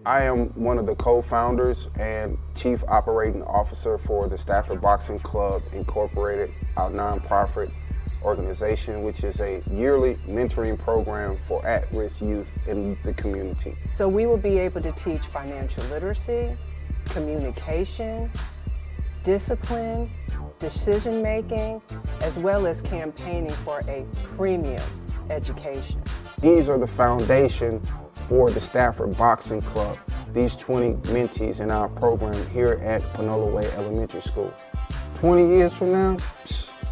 I am one of the co-founders and chief operating officer for the Stafford Boxing Club Incorporated, our nonprofit organization, which is a yearly mentoring program for at-risk youth in the community. So we will be able to teach financial literacy, communication, discipline, decision making, as well as campaigning for a premium education. These are the foundation for the Stafford Boxing Club, these 20 mentees in our program here at Panola Way Elementary School. 20 years from now,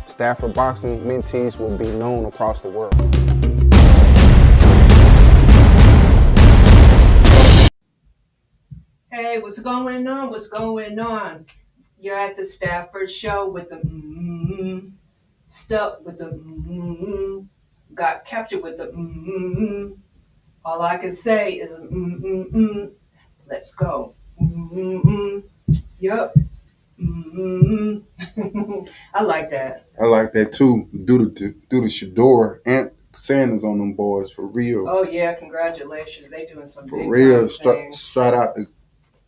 Stafford Boxing mentees will be known across the world. Hey, what's going on? What's going on? You're at the Stafford show with the stuck with the got captured with the All I can say is let's go. Yup. I like that. I like that too. Do the Shador and Sanders on them boys for real. Oh yeah, congratulations. They doing some For big real. time things. Shout out to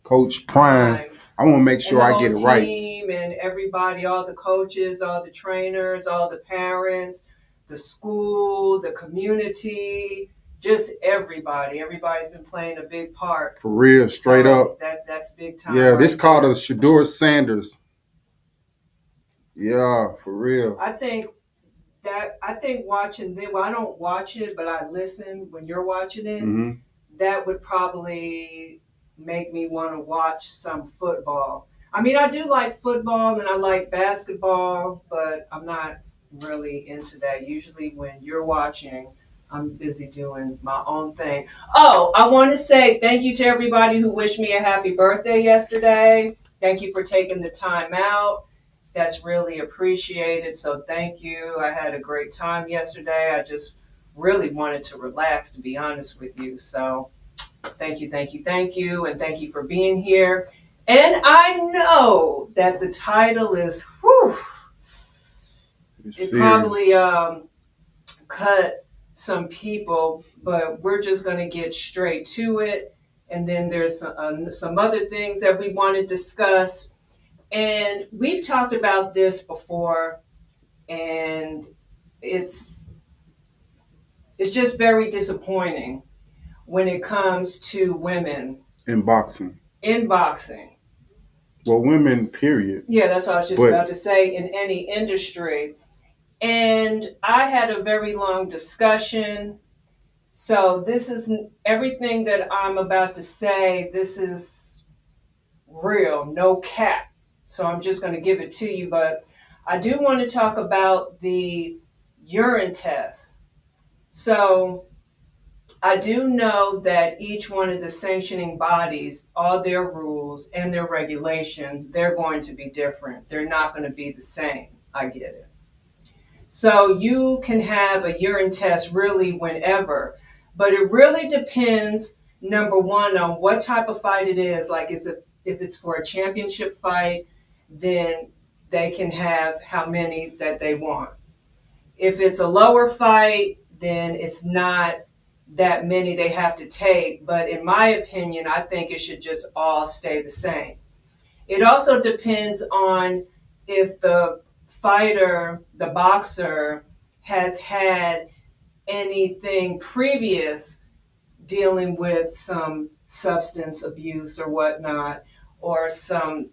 Coach Prime. I want to make sure I get it right. Team and everybody, all the coaches, all the trainers, all the parents, the school, the community, just everybody. Everybody's been playing a big part. For real, straight up. That's big time. Yeah, this called us Shador Sanders. Yeah, for real. I think watching them, well, I don't watch it, but I listen when you're watching it. Mm-hmm. That would probably make me want to watch some football. I mean, I do like football and I like basketball, but I'm not really into that. Usually when you're watching, I'm busy doing my own thing. Oh, I want to say thank you to everybody who wished me a happy birthday yesterday. Thank you for taking the time out. That's really appreciated. So thank you. I had a great time yesterday. I just really wanted to relax, to be honest with you. So thank you, thank you, thank you. And thank you for being here. And I know that the title is, it probably cut some people, but we're just going to get straight to it. And then there's some other things that we want to discuss. And we've talked about this before, and it's just very disappointing when it comes to women in boxing. Well, women, period. Yeah, that's what I was just about to say, in any industry. And I had a very long discussion. So this is everything that I'm about to say. This is real, no cap. So I'm just going to give it to you. But I do want to talk about the urine test. So I do know that each one of the sanctioning bodies, all their rules and their regulations, they're going to be different. They're not going to be the same. I get it. So you can have a urine test really whenever, but it really depends, number one, on what type of fight it is. Like if it's for a championship fight, then they can have how many that they want. If it's a lower fight, then it's not that many they have to take. But in my opinion, I think it should just all stay the same. It also depends on if the fighter, the boxer, has had anything previous dealing with some substance abuse or whatnot, or some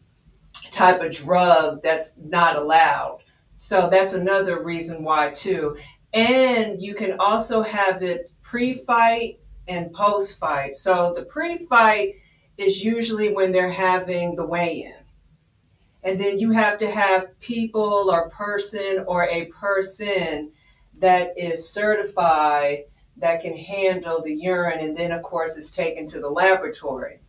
type of drug that's not allowed. So that's another reason why too. And you can also have it pre-fight and post-fight. So the pre-fight is usually when they're having the weigh-in. And then you have to have people or person or a person that is certified that can handle the urine. And then, of course, it's taken to the laboratory.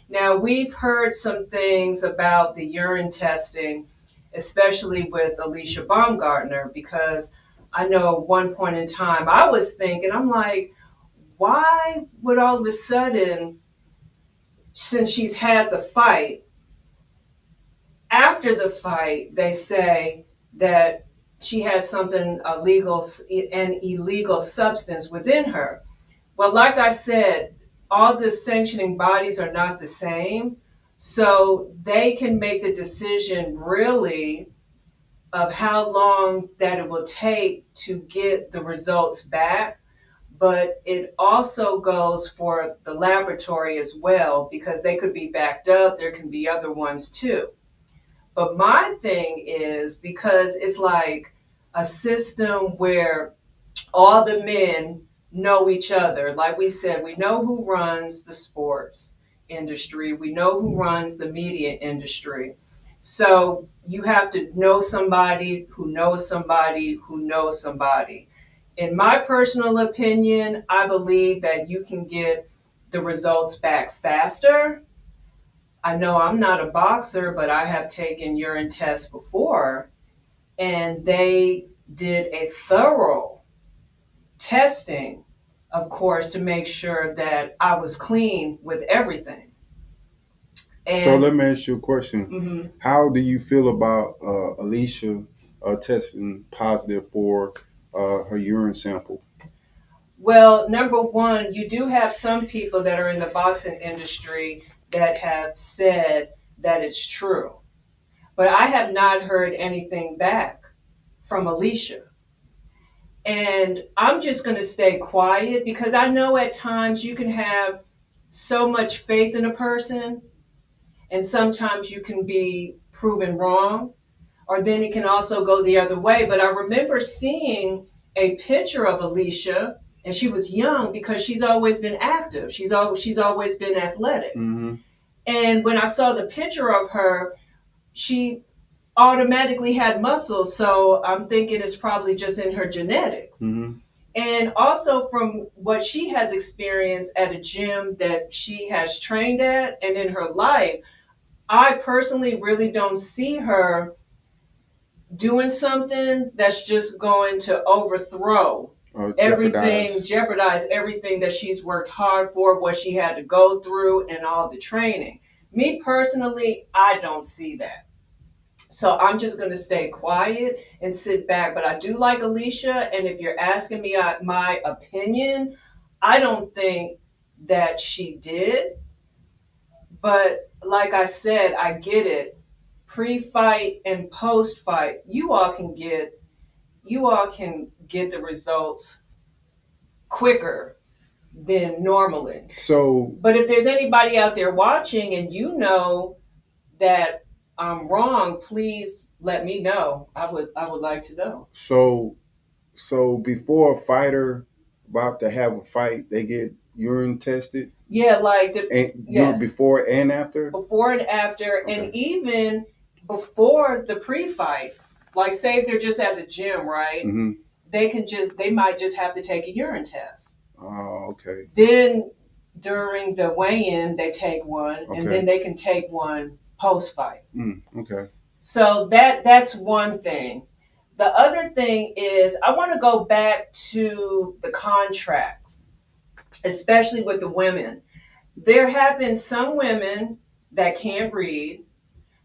Now, we've heard some things about the urine testing, especially with Alicia Baumgartner, because I know at one point in time I was thinking, I'm like, why would all of a sudden, since she's had the fight, after the fight, they say that she has something illegal, an illegal substance within her. Well, like I said, all the sanctioning bodies are not the same. So they can make the decision really of how long that it will take to get the results back. But it also goes for the laboratory as well, because they could be backed up. There can be other ones too. But my thing is, because it's like a system where all the men know each other. Like we said, we know who runs the sports industry, we know who runs the media industry. So you have to know somebody who knows somebody who knows somebody. In my personal opinion, I believe that you can get the results back faster. I know I'm not a boxer, but I have taken urine tests before, and they did a thorough testing, of course, to make sure that I was clean with everything. So And let me ask you a question. mhm. How do you feel about Alicia testing positive for her urine sample? Well, number one, you do have some people that are in the boxing industry that have said that it's true. But I have not heard anything back from Alicia. And I'm just going to stay quiet, because I know at times you can have so much faith in a person, and sometimes you can be proven wrong, or then it can also go the other way. But I remember seeing a picture of Alicia, and she was young because she's always been active. She's always been athletic. Mm-hmm. And when I saw the picture of her, she automatically had muscles, so I'm thinking it's probably just in her genetics. Mm-hmm. And also from what she has experienced at a gym that she has trained at and in her life, I personally really don't see her doing something that's just going to overthrow everything, jeopardize everything that she's worked hard for, what she had to go through, and all the training. Me personally, I don't see that. So I'm just going to stay quiet and sit back. But I do like Alicia. And if you're asking me my opinion, I don't think that she did. But like I said, I get it. Pre-fight and post-fight, you all can get the results quicker than normally. So, But if there's anybody out there watching and you know that I'm wrong, please let me know. I would like to know. so before a fighter about to have a fight, they get urine tested. Yeah, like And yes, before and after. before and after, Okay. and even before the pre-fight. Like, say if they're just at the gym, right? Mm-hmm. They might just have to take a urine test. Oh, okay. Then during the weigh-in, they take one, Okay. and then they can take one post-fight. Okay. So that's one thing. The other thing is, I want to go back to the contracts, especially with the women. There have been some women that can't read,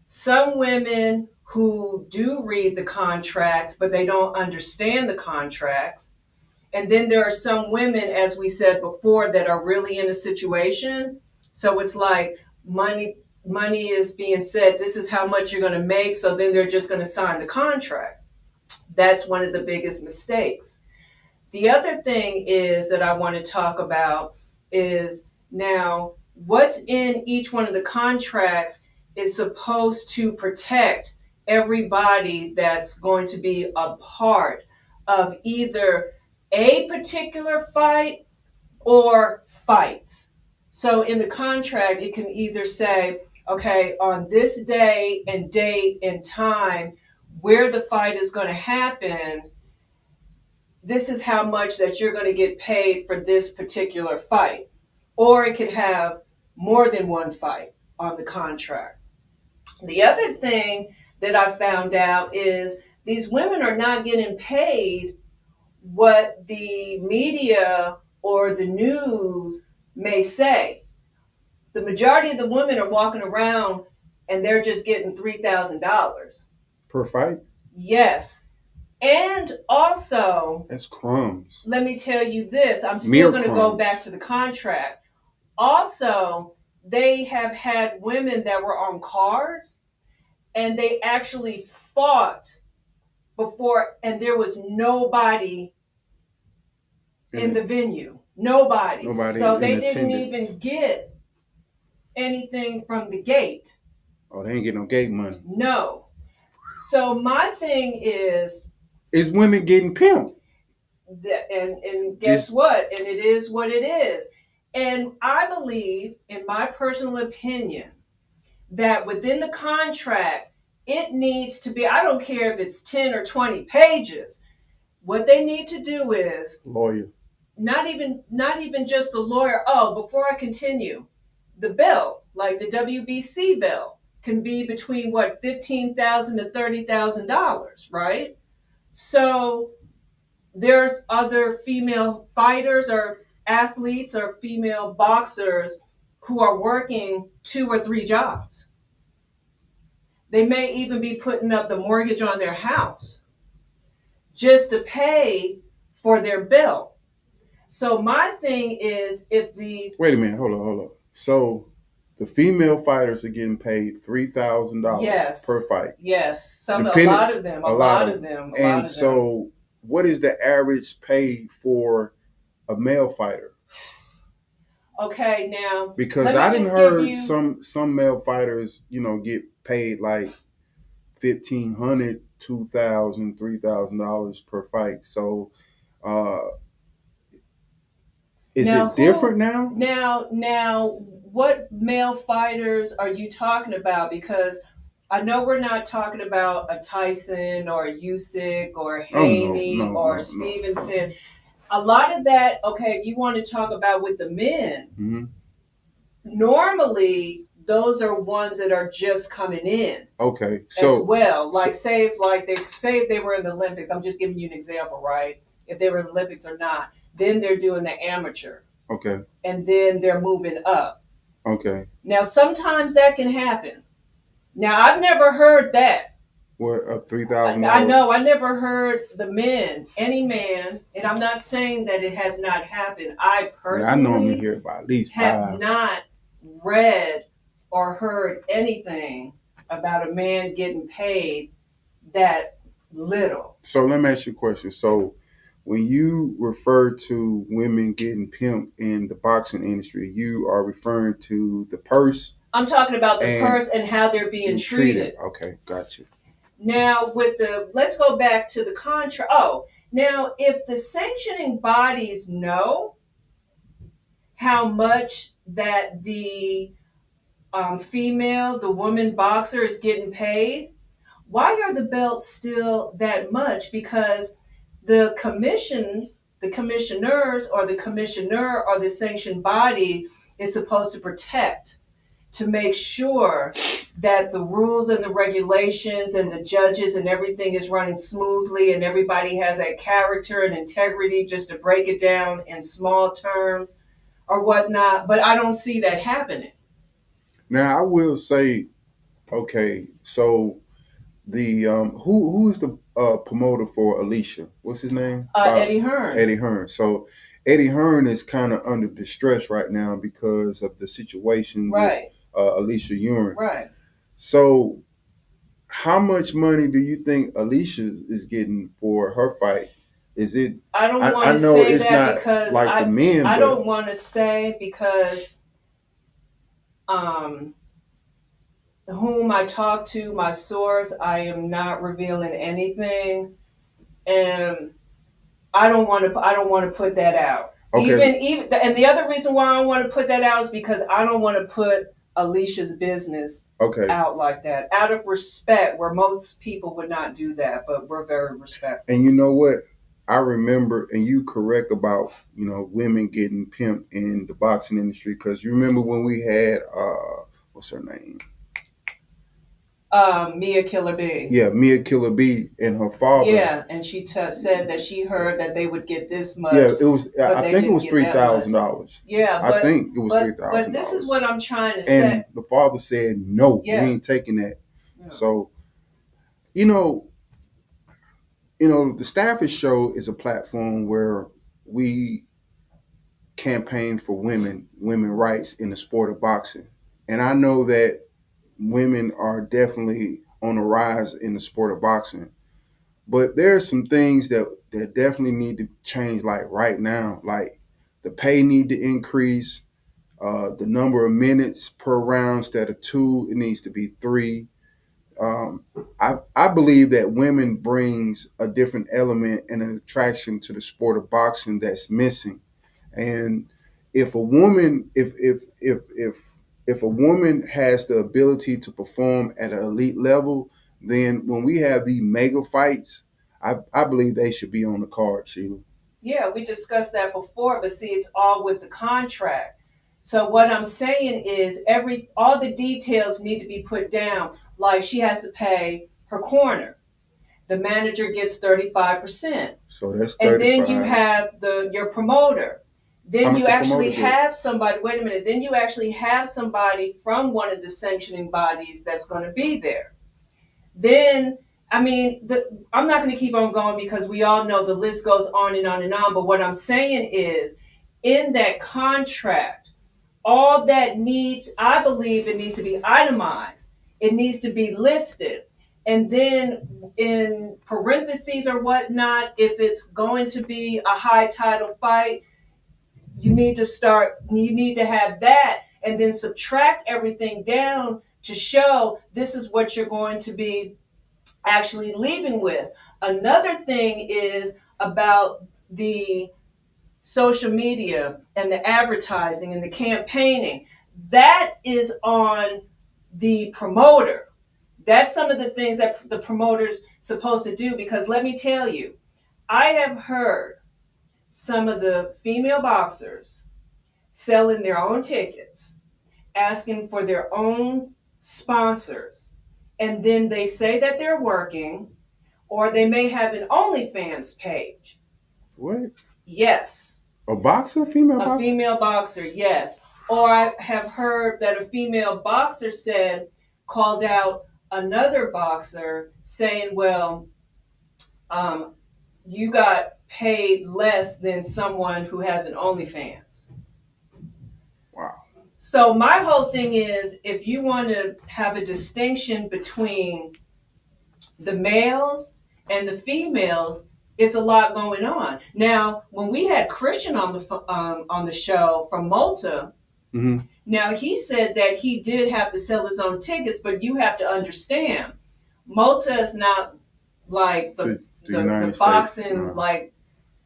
some women who do read the contracts, but they don't understand the contracts. And then there are some women, as we said before, that are really in a situation. So it's like money is being said, this is how much you're going to make. So then they're just going to sign the contract. That's one of the biggest mistakes. The other thing is that I want to talk about is now what's in each one of the contracts is supposed to protect everybody that's going to be a part of either a particular fight or fights. So in the contract, it can either say, okay, on this day and date and time where the fight is going to happen, this is how much that you're going to get paid for this particular fight. Or it could have more than one fight on the contract. The other thing that I found out is these women are not getting paid what the media or the news may say. The majority of the women are walking around and they're just getting $3,000 per fight. Yes. And also, that's crumbs. Let me tell you this. I'm still going to go back to the contract. Also, they have had women that were on cards and they actually fought before, and there was nobody in the venue. Nobody. So they didn't even get anything from the gate. Oh, they ain't get no gate money. No. So my thing is women getting pimped. And guess what? And it is what it is. And I believe, in my personal opinion, that within the contract, it needs to be, I don't care if it's 10 or 20 pages. What they need to do is lawyer. Not even just the lawyer. Oh, before I continue, the bill, like the WBC bill, can be between what, $15,000 to $30,000, right? So there's other female fighters or athletes or female boxers who are working 2 or 3 jobs. They may even be putting up the mortgage on their house just to pay for their bill. So my thing is, if the wait a minute, hold on. So the female fighters are getting paid $3,000 per fight. Yes, a lot of them. And so, what is the average pay for a male fighter? Okay, now because I didn't heard some male fighters, get paid like $1,500, $2,000, $3,000 per fight. So, is it different now? Now, what male fighters are you talking about? Because I know we're not talking about a Tyson or a Usyk or Haney or Stevenson. A lot of that, okay, you want to talk about with the men. Mm-hmm. Normally, those are ones that are just coming in. Okay, so as well, like say if they were in the Olympics. I'm just giving you an example, right? If they were in the Olympics or not, then they're doing the amateur. Okay. And then they're moving up. Okay. Now sometimes that can happen. Now I've never heard that. What, up $3,000? I know. I never heard any man, and I'm not saying that it has not happened. I personally, I normally hear about at least have not read or heard anything about a man getting paid that little. So let me ask you a question. So when you refer to women getting pimped in the boxing industry, you are referring to the purse? I'm talking about the purse and how they're being treated. Okay, gotcha. Now, let's go back to the contract. Oh, now if the sanctioning bodies know how much that the the woman boxer is getting paid, why are the belts still that much? Because the commissioners or the commissioner or the sanctioned body is supposed to protect, to make sure that the rules and the regulations and the judges and everything is running smoothly and everybody has that character and integrity, just to break it down in small terms or whatnot. But I don't see that happening. Now I will say, okay, so the who is the promoter for Alicia? What's his name? Eddie Hearn. Eddie Hearn. So Eddie Hearn is kind of under distress right now because of the situation with Alicia Ewing. Right. So how much money do you think Alicia is getting for her fight? Is it? I don't want to say it's that not because like the men. I don't want to say because whom I talk to, my source, I am not revealing anything, and I don't want to put that out. Okay. Even and the other reason why I don't want to put that out is because I don't want to put Alicia's business out like that, out of respect, where most people would not do that, but we're very respectful. And you know what? I remember, and you correct about, women getting pimped in the boxing industry, because you remember when we had, what's her name? Mia Killer B. Yeah, Mia Killer B and her father. Yeah, and she said that she heard that they would get this much. Yeah, it was. I think it was $3,000. Yeah, I think it was $3,000. But this is what I'm trying to say. And the father said, "No, we ain't taking that." Yeah. So, the Stafford Show is a platform where we campaign for women rights in the sport of boxing. And I know that women are definitely on the rise in the sport of boxing. But there are some things that definitely need to change, like right now. Like the pay need to increase. The number of minutes per round, instead of 2, it needs to be 3. Um, I believe that women brings a different element and an attraction to the sport of boxing that's missing. And if a woman, if a woman has the ability to perform at an elite level, then when we have these mega fights, I believe they should be on the card, Sheila. Yeah, we discussed that before, but see, it's all with the contract. So what I'm saying is all the details need to be put down. Like she has to pay her corner. The manager gets 35%. So that's 35. And then you have your promoter. Then you actually promoter have somebody, wait a minute, then you actually have somebody from one of the sanctioning bodies that's going to be there. Then, I mean, I'm not going to keep on going because we all know the list goes on and on and on. But what I'm saying is, in that contract, all that I believe it needs to be itemized. It needs to be listed. And then in parentheses or whatnot, if it's going to be a high title fight, you need to have that and then subtract everything down to show this is what you're going to be actually leaving with. Another thing is about the social media and the advertising and the campaigning. That is on the promoter. That's some of the things that the promoter's supposed to do, because let me tell you, I have heard some of the female boxers selling their own tickets, asking for their own sponsors, and then they say that they're working, or they may have an OnlyFans page. What? Yes. A boxer, female boxer? A female boxer, yes. Or I have heard that a female boxer called out another boxer saying, well, you got paid less than someone who has an OnlyFans. Wow. So my whole thing is, if you want to have a distinction between the males and the females, it's a lot going on. Now, when we had Christian on the show from Malta, mm-hmm. Now he said that he did have to sell his own tickets, but you have to understand, Malta is not like the boxing, no. Like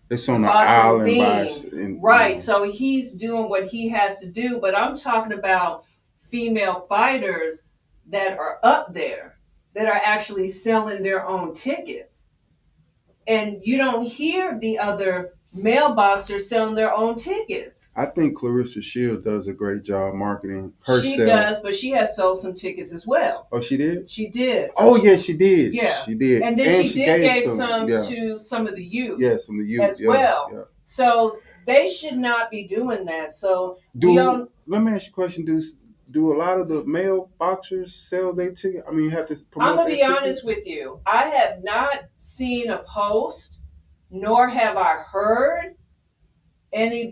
it's on the island theme. Right. So he's doing what he has to do, but I'm talking about female fighters that are up there, that are actually selling their own tickets. And you don't hear the other male boxers selling their own tickets. I think Clarissa Shield does a great job marketing herself. She does, but she has sold some tickets as well. Oh, she did? She did. Oh, yeah, she did. Yeah. She did. And then she gave some to some of the youth. Yeah, some of the youth as well. Yeah. So they should not be doing that. So let me ask you a question. Do a lot of the male boxers sell their ticket? I mean, you have to promote. I'm going to be honest with you. I have not seen a post, nor have I heard any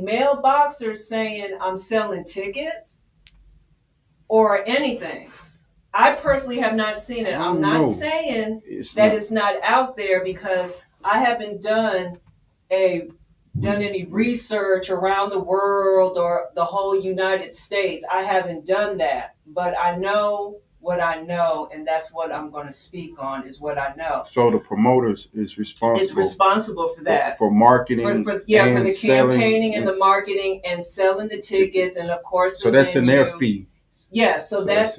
male boxer saying I'm selling tickets or anything. I personally have not seen it. I'm not saying it's not out there, because I haven't done any research around the world or the whole United States. I haven't done that, but I know what I know, and that's what I'm going to speak on, is what I know. So the promoters is responsible. It's responsible for that. For marketing. For the campaigning and the marketing and selling the tickets, and of course so that's in their fee. Yeah, so that's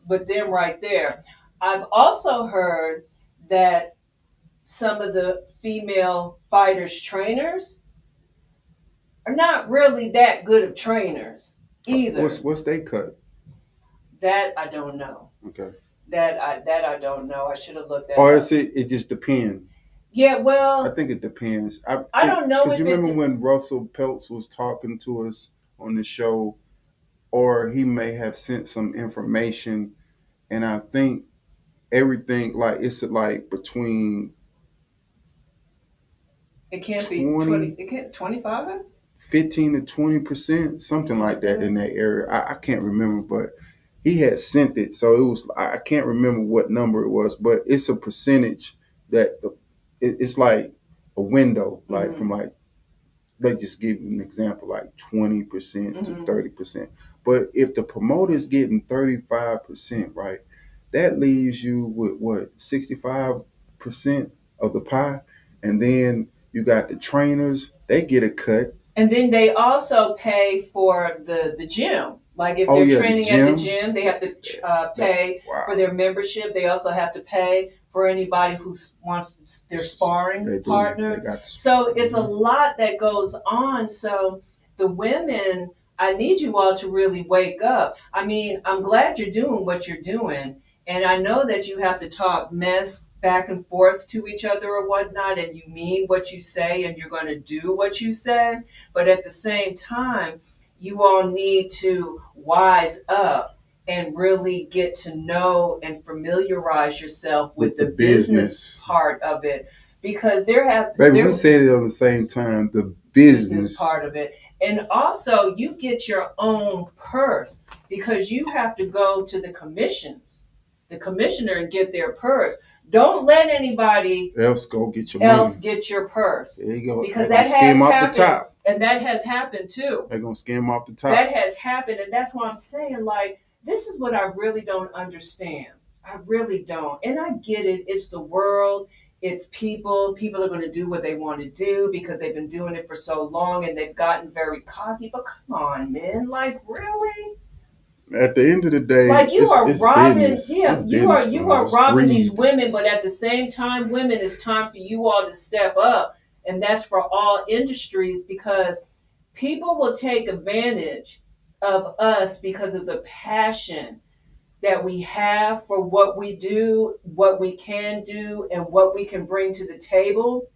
with them right there. I've also heard that some of the female fighters trainers are not really that good of trainers either. What's they cut? That I don't know. Okay. That I don't know. I should have looked that or up. it just depends. Yeah, well, I think it depends. I don't know. Because you remember when Russell Peltz was talking to us on the show, or he may have sent some information, and I think everything, like, it's like between It can't be 20. It can't 25. 15 to 20%, something like that in that area. I can't remember, but he had sent it, so it was. I can't remember what number it was, but it's a percentage that it's like a window, like from like they just give you an example, like 20% to 30%. But if the promoter's getting 35%, right, that leaves you with what 65% of the pie, and then you got the trainers; they get a cut. And then they also pay for the gym. Like if they're training at the gym, they have to pay for their membership. They also have to pay for anybody who wants their sparring partner. So it's a lot that goes on. So the women, I need you all to really wake up. I mean, I'm glad you're doing what you're doing. And I know that you have to talk mess back and forth to each other or whatnot, and you mean what you say and you're going to do what you say. But at the same time, you all need to wise up and really get to know and familiarize yourself with the business part of it. Because we said it on the same time, the business part of it. And also, you get your own purse because you have to go to the commissioner and get their purse. Don't let anybody else get your purse. There you go. Because that has happened. The top. And that has happened too. They're going to skim off the top. That has happened. And that's why I'm saying, like, this is what I really don't understand. I really don't. And I get it. It's the world. It's people. People are going to do what they want to do because they've been doing it for so long and they've gotten very cocky. But come on, man. Like, really? At the end of the day, like you are robbing, business. You are robbing these women, but at the same time, women, it's time for you all to step up, and that's for all industries because people will take advantage of us because of the passion that we have for what we do, what we can do, and what we can bring to the table.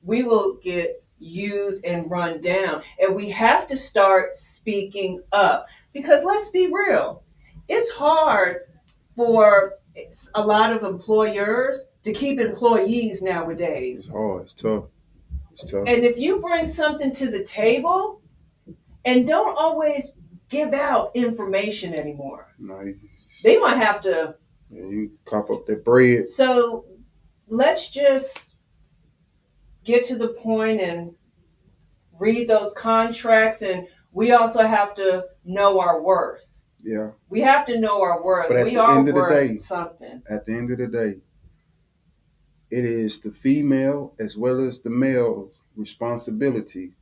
We will get used and run down, and we have to start speaking up. Because let's be real, it's hard for a lot of employers to keep employees nowadays. It's hard. It's tough. And if you bring something to the table and don't always give out information anymore, they might have to. You cop up that bread. So let's just get to the point and read those contracts, and we also have to know our worth. Yeah. We have to know our worth. But we are worth something. At the end of the day, it is the female as well as the male's responsibility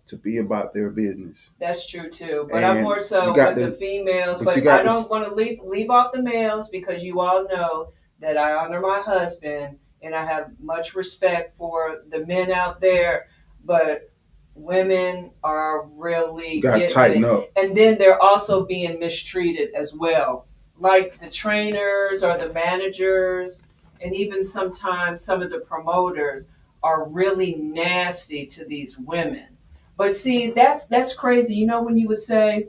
to be about their business. That's true too. But I'm more so with the females. But I don't want to leave off the males because you all know that I honor my husband and I have much respect for the men out there. But women are really got to tighten up. And then they're also being mistreated as well. Like the trainers or the managers, and even sometimes some of the promoters are really nasty to these women. But see, that's crazy. You know, when you would say,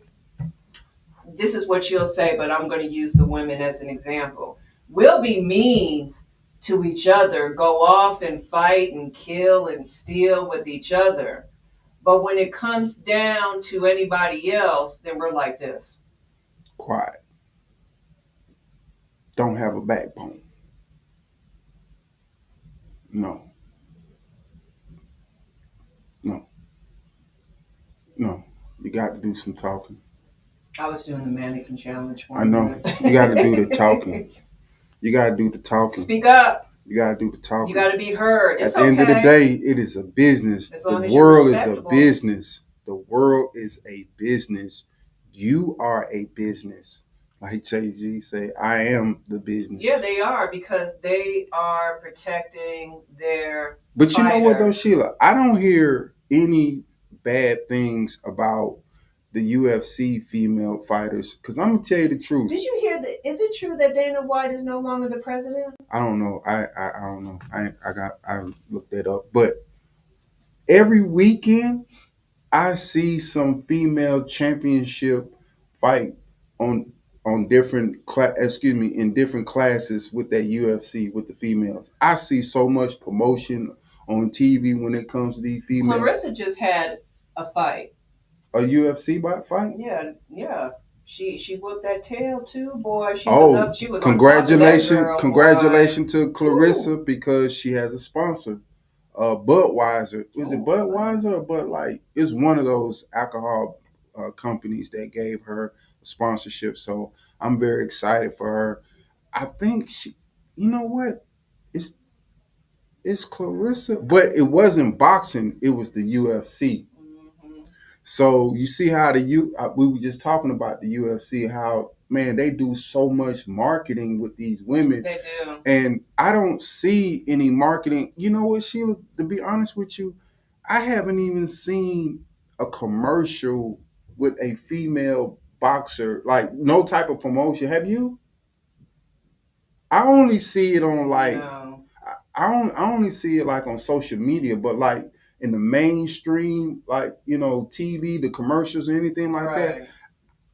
this is what you'll say, but I'm going to use the women as an example. We'll be mean to each other, go off and fight and kill and steal with each other. But when it comes down to anybody else, then we're like this. Quiet. Don't have a backbone. No. You got to do some talking. I was doing the mannequin challenge. I know. You got to do the talking. You got to do the talking. Speak up. You got to do the talking. You got to be heard. At the end of the day, it is a business. The world is a business. The world is a business. You are a business. Like Jay-Z say, I am the business. Yeah, they are because they are protecting their But you know what though, Sheila? I don't hear any bad things about the UFC female fighters. Because I'm going to tell you the truth. Did you hear that? Is it true that Dana White is no longer the president? I don't know. I don't know. I looked that up. But every weekend, I see some female championship fight in different classes with that UFC with the females. I see so much promotion on TV when it comes to these female. Clarissa just had a fight. A UFC fight? Yeah. She whooped that tail too, boy. She was congratulations, on top of that girl, congratulations boy. to Clarissa because she has a sponsor. Budweiser. Was it Budweiser or Bud Light? It's one of those alcohol companies that gave her a sponsorship. So I'm very excited for her. I think she, you know what? It's Clarissa, but it wasn't boxing. It was the UFC. So you see how we were just talking about the UFC, how, man, they do so much marketing with these women. They do. And I don't see any marketing. You know what, Sheila, to be honest with you, I haven't even seen a commercial with a female boxer, like no type of promotion. Have you? I only see it on No. I only see it like on social media, but like in the mainstream, like, TV, the commercials or anything like that,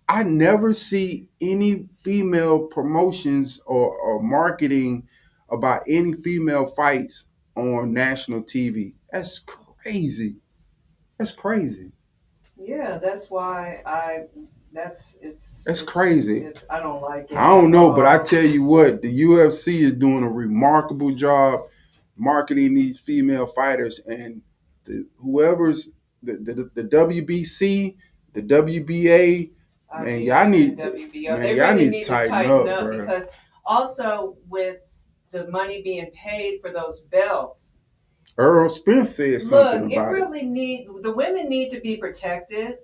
I never see any female promotions or marketing about any female fights on national TV. That's crazy. That's crazy. Yeah, that's why That's crazy. I don't like it. I don't know, but I tell you what, the UFC is doing a remarkable job marketing these female fighters, and whoever's the WBC, the WBA, man, y'all need to tighten up, bro. Because also with the money being paid for those belts, Earl Spence said something about the women need to be protected.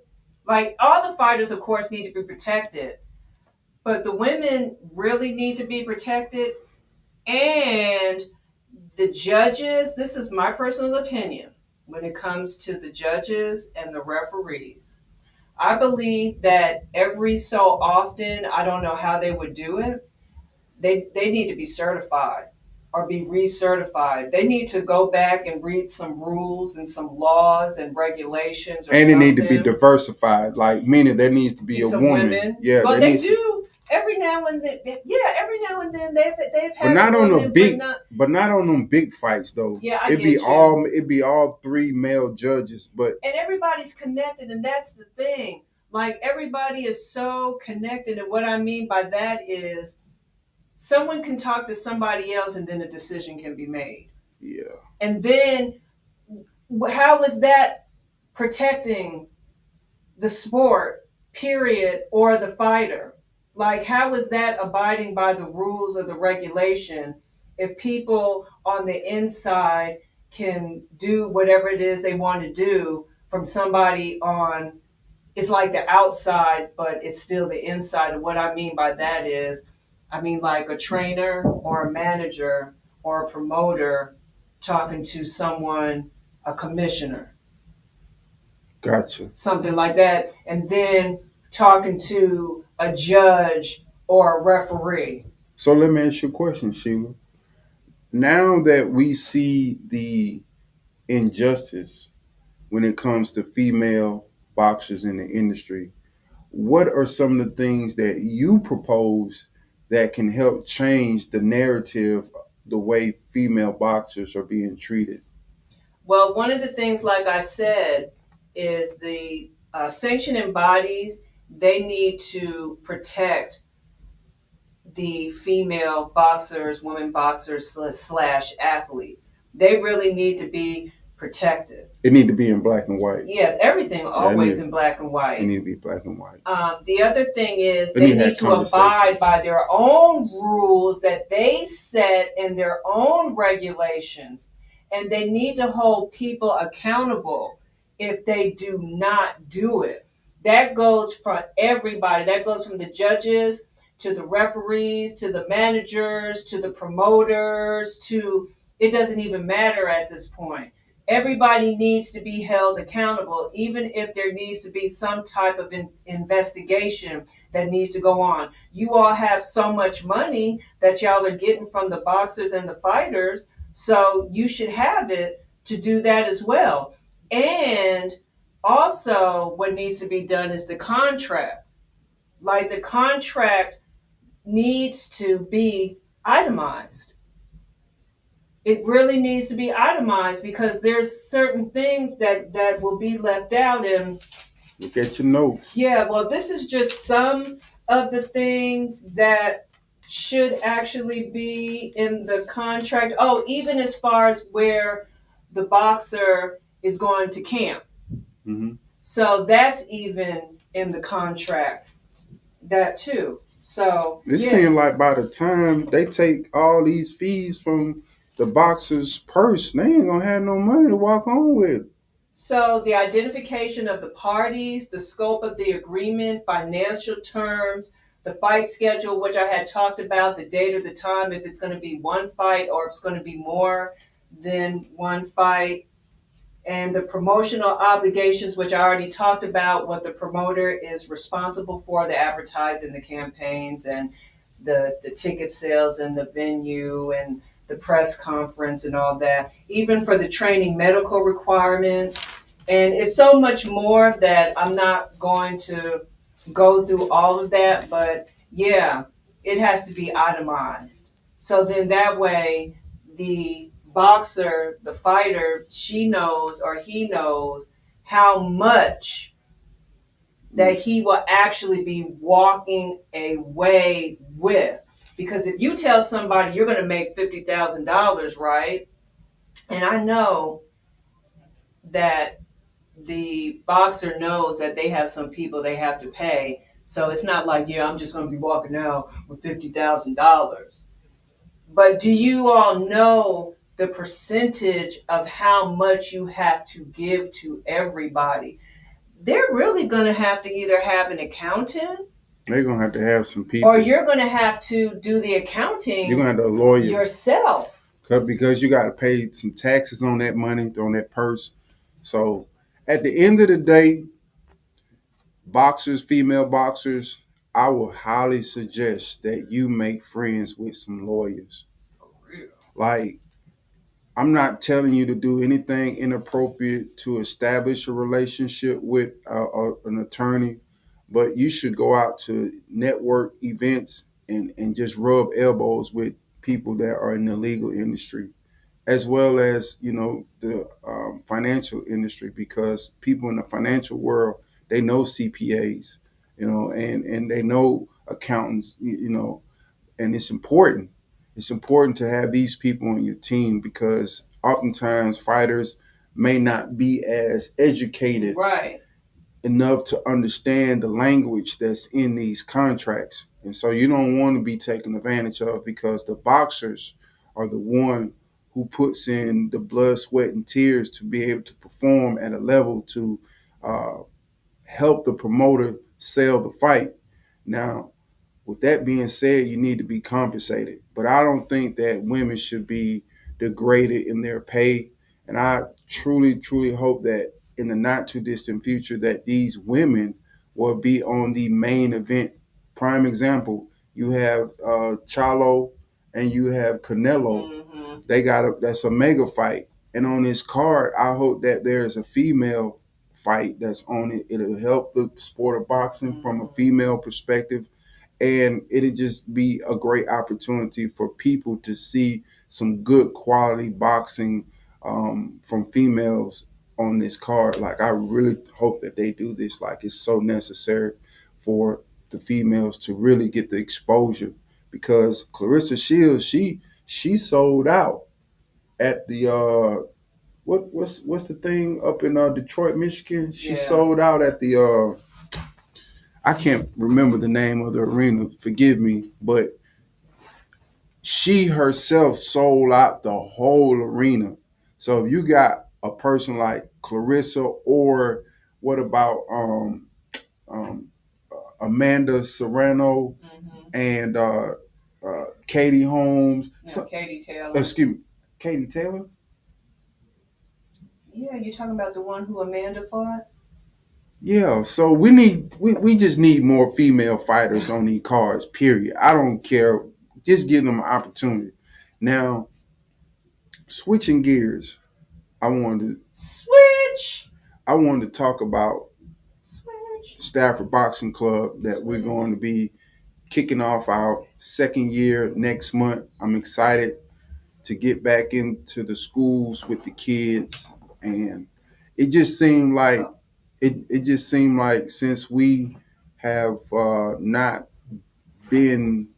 Like, all the fighters, of course, need to be protected, but the women really need to be protected. And the judges, this is my personal opinion, when it comes to the judges and the referees. I believe that every so often, I don't know how they would do it, they need to be certified or be recertified. They need to go back and read some rules and some laws and regulations. And it need to be diversified, like meaning there needs to be a woman. Women. Yeah, but they do every now and then. Yeah, every now and then they've had. But not on not on them big fights though. Yeah, it'd be all three male judges, but and everybody's connected, and that's the thing. Like, everybody is so connected, and what I mean by that is, someone can talk to somebody else and then a decision can be made. Yeah. And then how is that protecting the sport, period, or the fighter? Like, how is that abiding by the rules or the regulation if people on the inside can do whatever it is they want to do from somebody on, it's like the outside, but it's still the inside. And what I mean by that is, I mean like a trainer or a manager or a promoter talking to someone, a commissioner. Gotcha. Something like that. And then talking to a judge or a referee. So let me ask you a question, Sheila. Now that we see the injustice when it comes to female boxers in the industry, what are some of the things that you propose that can help change the narrative, the way female boxers are being treated? Well, one of the things, like I said, is the sanctioning bodies, they need to protect the female boxers, women boxers / athletes. They really need to be protected. It need to be in black and white. Yes, everything always in black and white. It need to be black and white. The other thing is they need to abide by their own rules that they set and their own regulations. And they need to hold people accountable if they do not do it. That goes for everybody. That goes from the judges to the referees, to the managers, to the promoters, it doesn't even matter at this point. Everybody needs to be held accountable, even if there needs to be some type of investigation that needs to go on. You all have so much money that y'all are getting from the boxers and the fighters, so you should have it to do that as well. And also, what needs to be done is the contract. Like, the contract needs to be itemized. it really needs to be itemized because there's certain things that will be left out. And Look at your notes. yeah, well, this is just some of the things that should actually be in the contract. Oh, even as far as where the boxer is going to camp. Mm-hmm. So that's even in the contract, that too. So It yeah. seems like by the time they take all these fees from the boxer's purse, they ain't gonna have no money to walk on with. So the identification of the parties, the scope of the agreement, financial terms, the fight schedule, which I had talked about, the date or the time, if it's going to be one fight or if it's going to be more than one fight, and the promotional obligations, which I already talked about, what the promoter is responsible for, the advertising, the campaigns, and the ticket sales and the venue and the press conference and all that, even for the training medical requirements. And it's so much more that I'm not going to go through all of that, but yeah, it has to be itemized. So then that way, the boxer, the fighter, she knows or he knows how much that he will actually be walking away with. Because if you tell somebody you're going to make $50,000, right? And I know that the boxer knows that they have some people they have to pay. So it's not like, yeah, I'm just going to be walking out with $50,000. But do you all know the percentage of how much you have to give to everybody? They're really going to have to either have an accountant They're gonna have to have some people. or you're going to have to do the accounting You're gonna have to lawyer yourself. because you got to pay some taxes on that money, on that purse. So at the end of the day, boxers, female boxers, I would highly suggest that you make friends with some lawyers. Like, I'm not telling you to do anything inappropriate to establish a relationship with an attorney, but you should go out to network events and just rub elbows with people that are in the legal industry, as well as the financial industry, because people in the financial world, they know CPAs, and they know accountants, and it's important. It's important to have these people on your team because oftentimes fighters may not be as educated Right. enough to understand the language that's in these contracts. And so you don't want to be taken advantage of because the boxers are the one who puts in the blood, sweat, and tears to be able to perform at a level to uh, help the promoter sell the fight. Now, with that being said, you need to be compensated. But I don't think that women should be degraded in their pay. And I truly, truly hope that in the not too distant future that these women will be on the main event. Prime example, you have Chalo and you have Canelo. Mm-hmm. That's a mega fight. And on this card, I hope that there's a female fight that's on it. It'll help the sport of boxing from a female perspective, and it'd just be a great opportunity for people to see some good quality boxing from females on this card. Like, I really hope that they do this. Like, it's so necessary for the females to really get the exposure, because Clarissa Shields, she sold out at the what's the thing up in Detroit, Michigan? She sold out at the I can't remember the name of the arena, forgive me, but she herself sold out the whole arena. So if you got a person like Clarissa, or what about um, Amanda Serrano and Katie Holmes? Katie Taylor. Excuse me, Katie Taylor? Yeah, you're talking about the one who Amanda fought? Yeah, so we just need more female fighters on these cards, period. I don't care. Just give them an opportunity. Now, switching gears, I wanted to talk about Stafford Boxing Club that we're going to be kicking off our second year next month. I'm excited. to get back into the schools with the kids, and it just seemed like since we have not been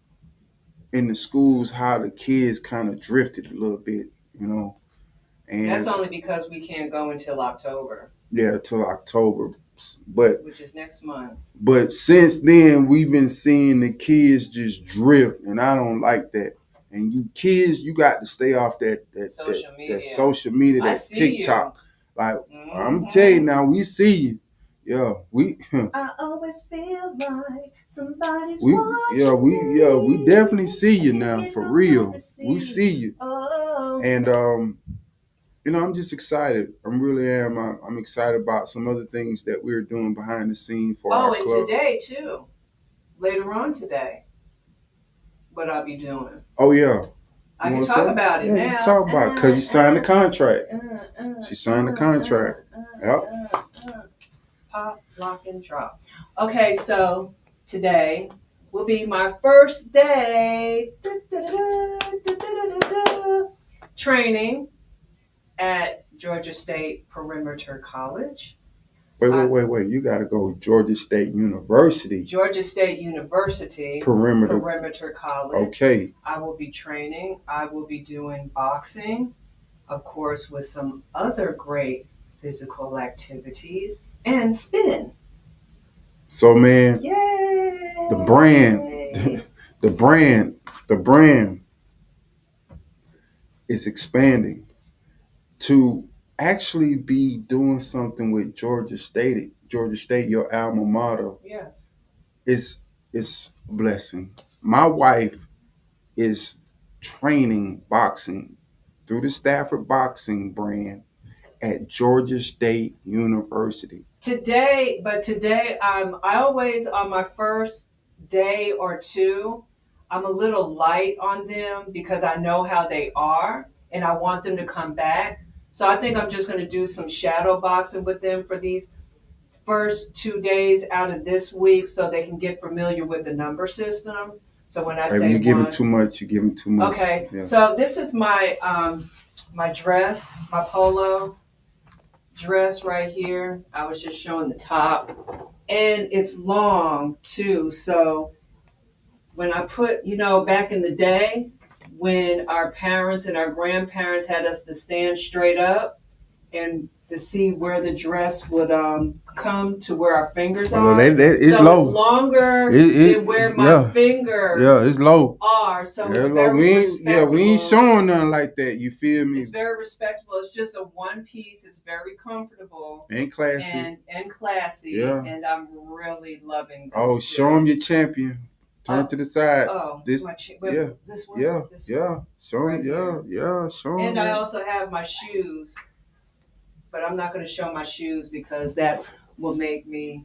in the schools, how the kids kind of drifted a little bit, you know. And that's only because we can't go until October. Yeah, till October, but which is next month. But since then, we've been seeing the kids just drift, and I don't like that. And you kids, you got to stay off that social media, that TikTok. Like I'm telling you now, we see you. Yeah, we. I always feel like somebody's watching. We definitely see you now, for real. We see you, and I'm just excited. I really am. I'm excited about some other things that we're doing behind the scenes for our club. Oh, and today too. Later on today, what I'll be doing. Oh yeah. I can talk about it now. Yeah, you can talk about it because you signed the contract. She signed the contract. Yep. Pop, lock, and drop. Okay, so today will be my first day training at Georgia State Perimeter College. Wait. You got to go Georgia State University. Georgia State University Perimeter College. Okay. I will be training. I will be doing boxing, of course, with some other great physical activities, and spin. So, man, yay! the brand is expanding to actually be doing something with Georgia State, your alma mater. Yes. It's a blessing. My wife is training boxing through the Stafford boxing brand at Georgia State University. Today, I always, on my first day or two, I'm a little light on them because I know how they are and I want them to come back. So I think I'm just going to do some shadow boxing with them for these first 2 days out of this week so they can get familiar with the number system. So when I say you give them too much, you give them too much. Okay, yeah. So this is my my dress, my polo dress right here. I was just showing the top. And it's long too. So when I put, back in the day, when our parents and our grandparents had us to stand straight up and to see where the dress would come to where our fingers are. It's low. It's longer than where my fingers it's low. are. So it's low. Respectable. We ain't showing nothing like that. You feel me? It's very respectable. It's just a one piece. It's very comfortable. And classy. And classy. Yeah. And I'm really loving this. Oh, show them your champion. Turn to the side. Oh, this one. Yeah. This yeah. One. Show them. Right Show them. And I also have my shoes. But I'm not going to show my shoes because that will make me.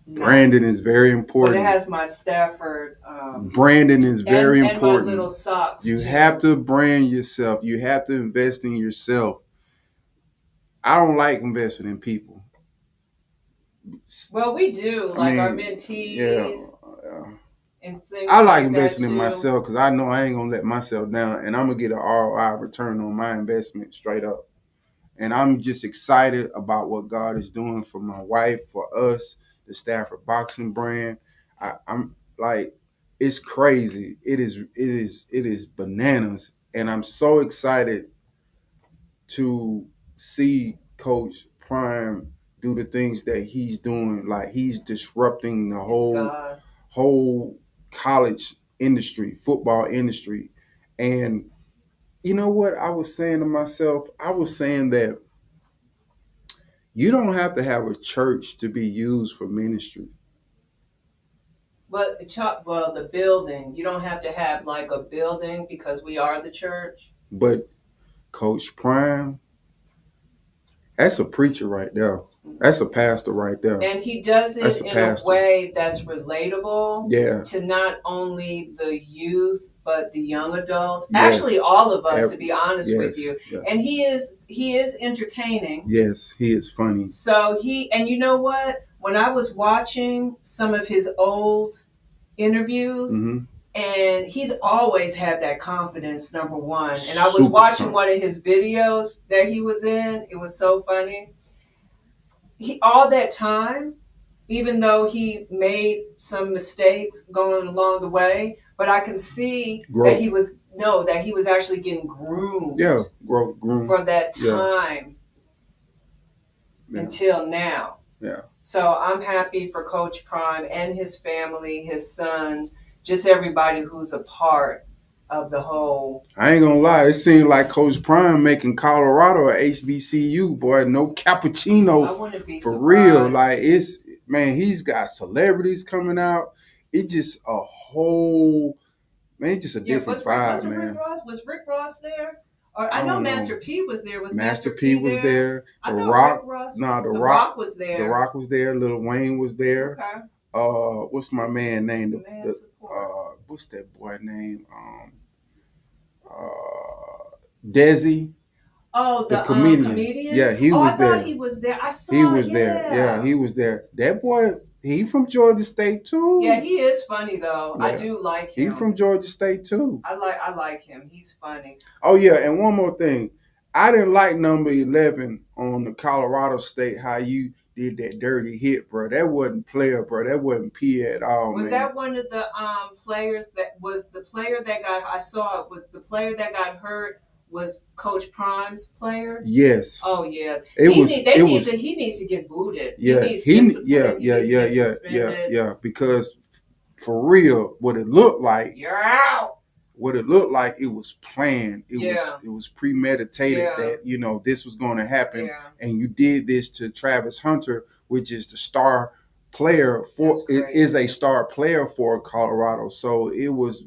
Branding is very important. But it has my Stafford. Branding is very important. And my little socks. You have to brand yourself. You have to invest in yourself. I don't like investing in people. Well, we do, our mentees. Yeah. And things I like investing in myself because I know I ain't going to let myself down. And I'm going to get an ROI return on my investment straight up. And I'm just excited about what God is doing for my wife, for us, the Stafford boxing brand. I'm like, it's crazy. It is bananas. And I'm so excited to see Coach Prime do the things that he's doing. Like, he's disrupting the whole college industry, football industry. And you know what I was saying to myself? I was saying that you don't have to have a church to be used for ministry. But the building, you don't have to have like a building because we are the church. But Coach Prime, that's a preacher right there. That's a pastor right there. And he does it in a way that's relatable to not only the youth, but the young adults. Yes. Actually, all of us, to be honest with you. Yes. And he is entertaining. Yes, he is funny. So and you know what? When I was watching some of his old interviews, And he's always had that confidence, number one. And I was Super watching confident. one of his videos that he was in. It was so funny. All that time, even though he made some mistakes going along the way, but I can see Growth. that he was actually getting groomed. Yeah, groomed For that Yeah. time Yeah. until now. Yeah. So I'm happy for Coach Prime and his family, his sons, just everybody who's a part of the whole. I ain't gonna lie, it seemed like Coach Prime making Colorado a HBCU, boy. No I cappuccino wouldn't be for surprised. real. Like he's got celebrities coming out. It's just a whole just a different vibe, man. Was Rick Ross there? Or I I know don't know. Master P was there. Was Master P was there. I The thought Rock, Rick Ross. nah, The The Rock, Rock was there. The Rock was there. Lil Wayne was there. Okay. What's my man name? Man support. What's that boy name? Desi. Oh, the comedian. Yeah, he was there. I thought he was there. I saw. He was there. Yeah, he was there. That boy, he from Georgia State too. Yeah, he is funny though. Yeah. I do like him. He from Georgia State too. I like him. He's funny. Oh yeah, and one more thing. I didn't like number 11 on the Colorado State, how you did that dirty hit, bro. That wasn't player, bro. That wasn't P at all, Was man. that one of the players that was the player that got? I saw it was the player that got hurt. Was Coach Prime's player? Yes. Oh yeah. He needs to get booted. Yeah. Yeah. Because for real, what it looked like. You're out. What it looked like, it was planned. It was premeditated that this was going to happen, and you did this to Travis Hunter, which is the star player is a star player for Colorado. So it was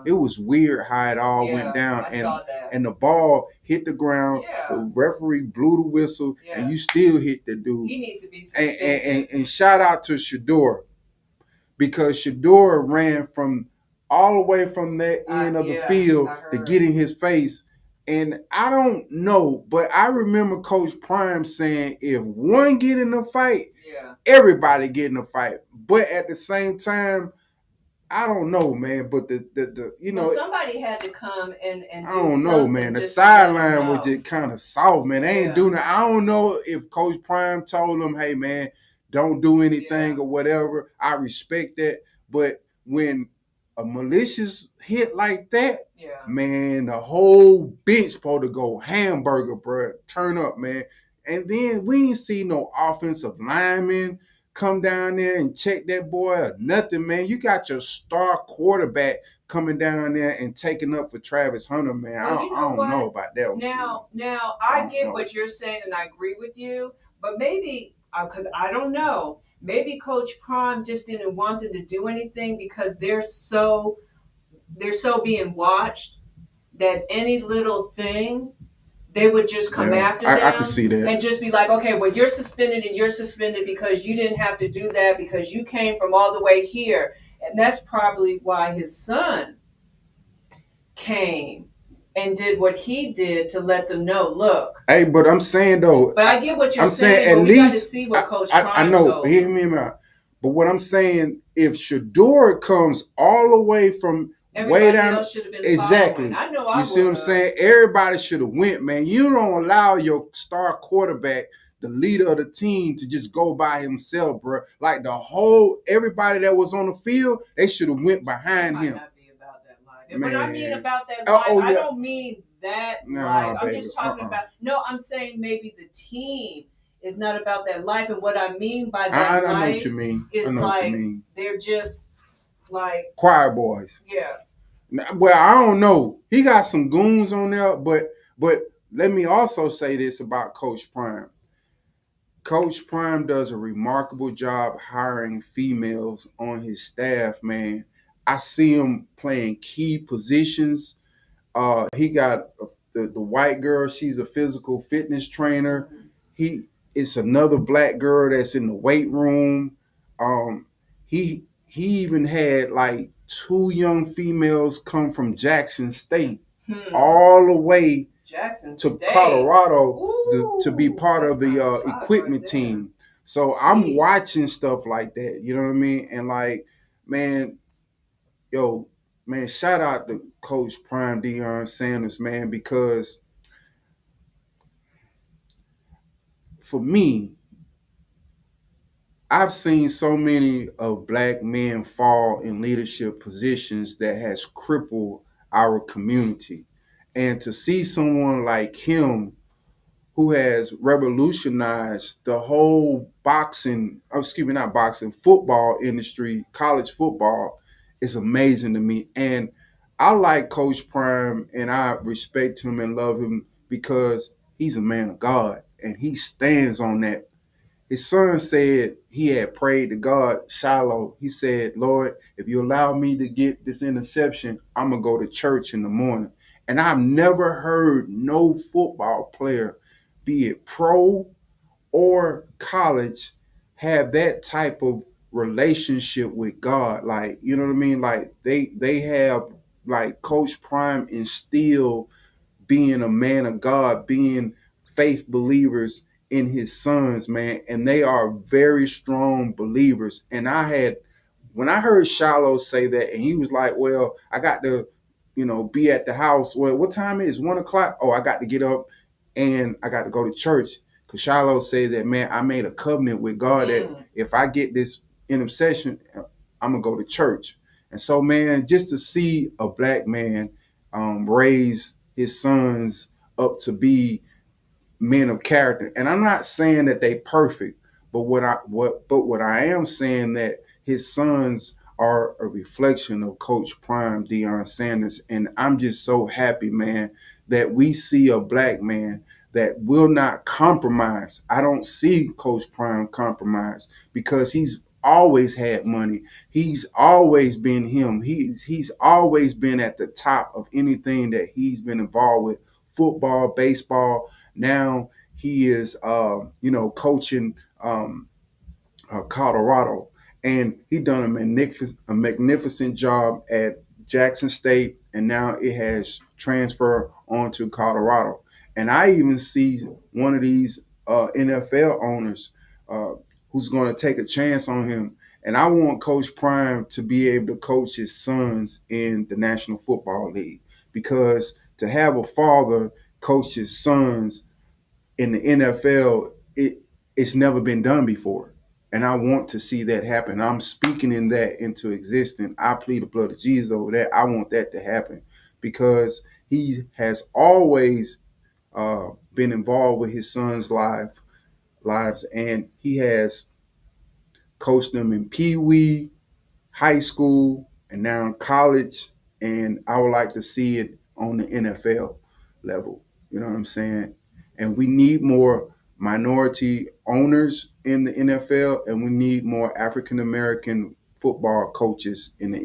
it was weird how it all went down, and the ball hit the ground. The referee blew the whistle, and you still hit the dude. He needs to be suspended. And shout out to Shador, because Shador ran from all the way from that end of the field to get in his face. And I don't know, but I remember Coach Prime saying, if one get in a fight, everybody get in a fight. But at the same time, I don't know, man. But somebody had to come and I don't know, man. The sideline was just kind of soft, man. They ain't doing it. I don't know if Coach Prime told them, hey, man, don't do anything or whatever. I respect that. But when a malicious hit like that, man, the whole bench supposed to go hamburger, bro. Turn up, man. And then we ain't see no offensive lineman come down there and check that boy or nothing, man. You got your star quarterback coming down there and taking up for Travis Hunter, man. Well, I don't know about that one. Now I get what you're saying, and I agree with you. But maybe, because I don't know, maybe Coach Prime just didn't want them to do anything because they're so being watched that any little thing they would just come after them. I can see that. And just be like, okay, well, you're suspended and you're suspended because you didn't have to do that because you came from all the way here. And that's probably why his son came and did what he did to let them know, look. Hey, but I'm saying though. But I get what you're saying. At least we got to see what Coach Prime I know. told. Hear me out. But what I'm saying, if Shador comes all the way from way down, else should have been exactly. I know. You see what I'm saying? Everybody should have went, man. You don't allow your star quarterback, the leader of the team, to just go by himself, bro. Like everybody that was on the field, they should have went behind him. Not be about that life. When I mean about that life, I don't mean that life. I'm just talking about. No, I'm saying maybe the team is not about that life, and what I mean by that I know what you mean. Is I know what you mean. They're just like choir boys. Yeah. Well, I don't know. He got some goons on there, but let me also say this about Coach Prime. Coach Prime does a remarkable job hiring females on his staff, man. I see him playing key positions. He got the white girl. She's a physical fitness trainer. It's another black girl that's in the weight room. He even had like 2 young females come from Jackson State all the way to Colorado to be part of the equipment team. So I'm watching stuff like that. You know what I mean? And like, man, yo, man, shout out to Coach Prime Deion Sanders, man, because for me, I've seen so many of black men fall in leadership positions that has crippled our community. And to see someone like him who has revolutionized the whole boxing, excuse me, not boxing, football industry, college football, is amazing to me. And I like Coach Prime and I respect him and love him because he's a man of God and he stands on that. His son said he had prayed to God, Shiloh. He said, Lord, if you allow me to get this interception, I'm going to go to church in the morning. And I've never heard no football player, be it pro or college, have that type of relationship with God. Like, you know what I mean? Like they have, like, Coach Prime instilled being a man of God, being faith believers in his sons, man. And they are very strong believers. And when I heard Shiloh say that, and he was like, well, I got to, be at the house. Well, what time is it? 1:00? Oh, I got to get up and I got to go to church. Because Shiloh said that, man, I made a covenant with God that if I get this intercession, I'm going to go to church. And so, man, just to see a black man raise his sons up to be men of character. And I'm not saying that they perfect, but what I am saying that his sons are a reflection of Coach Prime Deion Sanders. And I'm just so happy, man, that we see a black man that will not compromise. I don't see Coach Prime compromise because he's always had money. He's always been him. He's always been at the top of anything that he's been involved with. Football, baseball. Now he is, coaching Colorado, and he done a magnificent job at Jackson State, and now it has transferred on to Colorado. And I even see one of these NFL owners who's going to take a chance on him. And I want Coach Prime to be able to coach his sons in the National Football League, because to have a father coach his sons in the NFL, it's never been done before. And I want to see that happen. I'm speaking in that into existence. I plead the blood of Jesus over that. I want that to happen because he has always been involved with his son's lives, and he has coached them in Pee Wee, high school, and now in college. And I would like to see it on the NFL level. You know what I'm saying? And we need more minority owners in the NFL, and we need more African American football coaches in the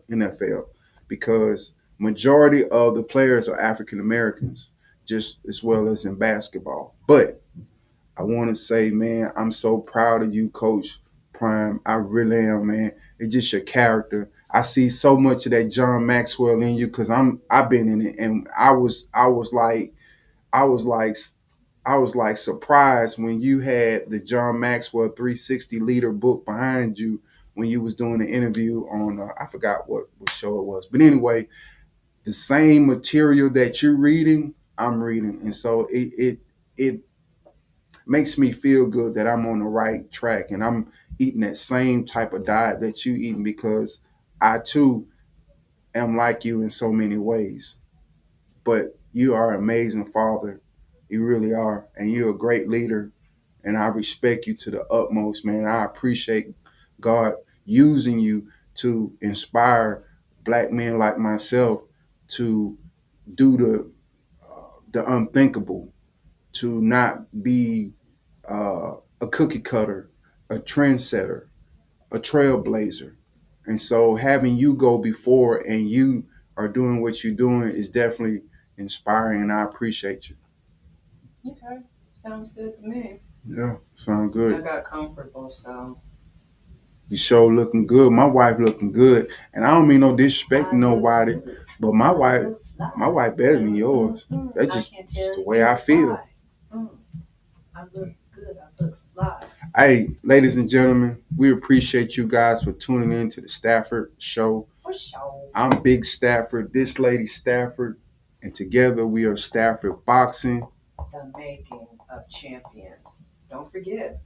NFL, because majority of the players are African Americans, just as well as in basketball. But I want to say, man, I'm so proud of you, Coach Prime. I really am, man. It's just your character. I see so much of that John Maxwell in you because I've been in it, and I was like I was like surprised when you had the John Maxwell 360 leader book behind you when you was doing the interview on I forgot what show it was, but anyway, the same material that you're reading, I'm reading, and so it makes me feel good that I'm on the right track and I'm eating that same type of diet that you eating, because I too am like you in so many ways. But you are an amazing father. You really are. And you're a great leader. And I respect you to the utmost, man. I appreciate God using you to inspire black men like myself to do the unthinkable, to not be a cookie cutter, a trendsetter, a trailblazer. And so having you go before and you are doing what you're doing is definitely inspiring, and I appreciate you. Okay, sounds good to me. Yeah, sound I good. got comfortable, so. You show looking good. My wife looking good. And I don't mean no disrespect to nobody, but my wife better than yours. That's just the way I feel. I look good. I look fly. Hey, ladies and gentlemen, we appreciate you guys for tuning in to the Stafford Show. For sure. I'm Big Stafford, this lady Stafford, and together we are Stafford Boxing. The making of champions. Don't forget.